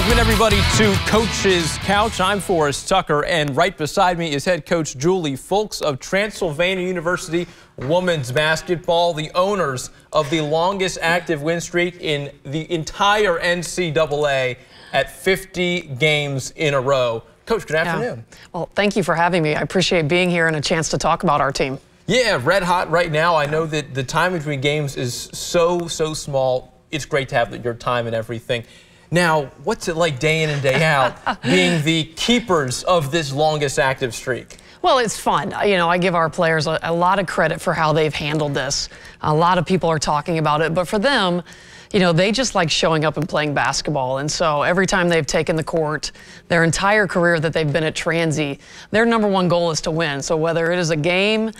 Welcome everybody to Coach's Couch. I'm Forrest Tucker, and right beside me is head coach Juli Fulks of Transylvania University women's basketball, the owners of the longest active win streak in the entire NCAA at 50 games in a row. Coach, good afternoon. Well, thank you for having me. I appreciate being here and a chance to talk about our team. Yeah, red hot right now. I know that the time between games is so small. It's great to have your time and everything. Now, what's it like day in and day out being the keepers of this longest active streak? Well, it's fun. You know, I give our players a lot of credit for how they've handled this. A lot of people are talking about it, but for them, you know, they just like showing up and playing basketball. And so every time they've taken the court, their entire career that they've been at Transy, their #1 goal is to win. So whether it is a game,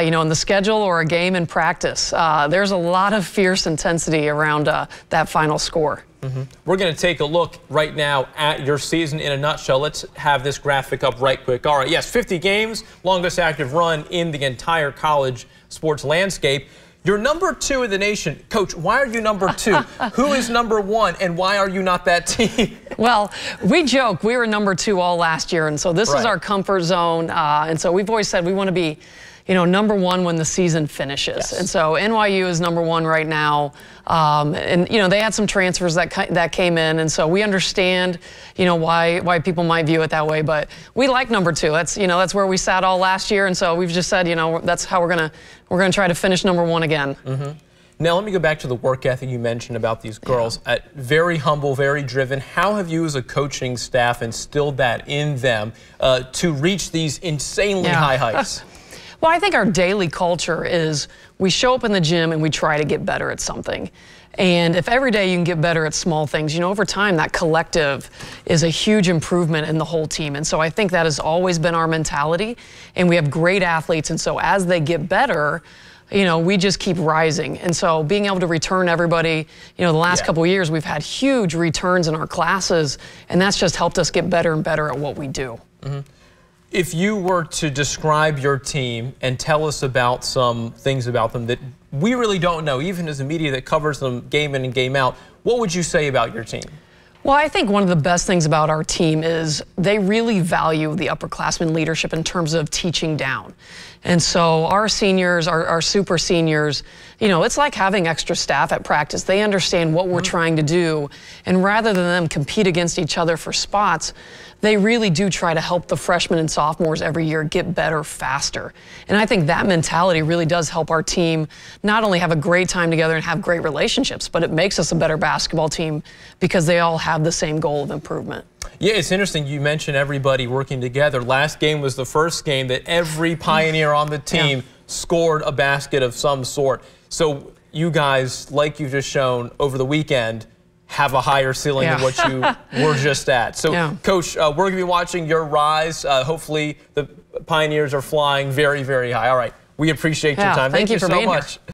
you know, in the schedule or a game in practice, there's a lot of fierce intensity around that final score. We're going to take a look right now at your season in a nutshell. Let's have this graphic up right quick. All right, yes, 50 games, longest active run in the entire college sports landscape. You're #2 in the nation. Coach, why are you #2? Who is #1, and why are you not that team? Well, we joke we were #2 all last year, and so this is our comfort zone. And so we've always said we want to be, you know, #1 when the season finishes. Yes. And so NYU is #1 right now. And, you know, they had some transfers that came in. And so we understand, you know, why people might view it that way. But we like #2. That's, you know, that's where we sat all last year. And so we've just said, you know, that's how we're going to try to finish #1 again. Now, let me go back to the work ethic you mentioned about these girls. Very humble, very driven. How have you as a coaching staff instilled that in them to reach these insanely high heights? Well, I think our daily culture is we show up in the gym and we try to get better at something. And if every day you can get better at small things, you know, over time that collective is a huge improvement in the whole team. And so I think that has always been our mentality. And we have great athletes. And so as they get better, you know, we just keep rising. And so being able to return everybody, you know, the last couple of years, we've had huge returns in our classes. And that's just helped us get better and better at what we do. If you were to describe your team and tell us about some things about them that we really don't know, even as a media that covers them game in and game out, what would you say about your team? Well, I think one of the best things about our team is they really value the upperclassmen leadership in terms of teaching down. And so our seniors, our super seniors, you know, it's like having extra staff at practice. They understand what we're trying to do. And rather than them compete against each other for spots, they really do try to help the freshmen and sophomores every year get better faster. And I think that mentality really does help our team not only have a great time together and have great relationships, but it makes us a better basketball team because they all have the same goal of improvement. Yeah, it's interesting you mentioned everybody working together. Last game was the first game that every Pioneer on the team scored a basket of some sort. So you guys, like you've just shown over the weekend, have a higher ceiling than what you were just at. So, Coach, we're going to be watching your rise. Hopefully the Pioneers are flying very, very high. All right. We appreciate your time. Thank you so much.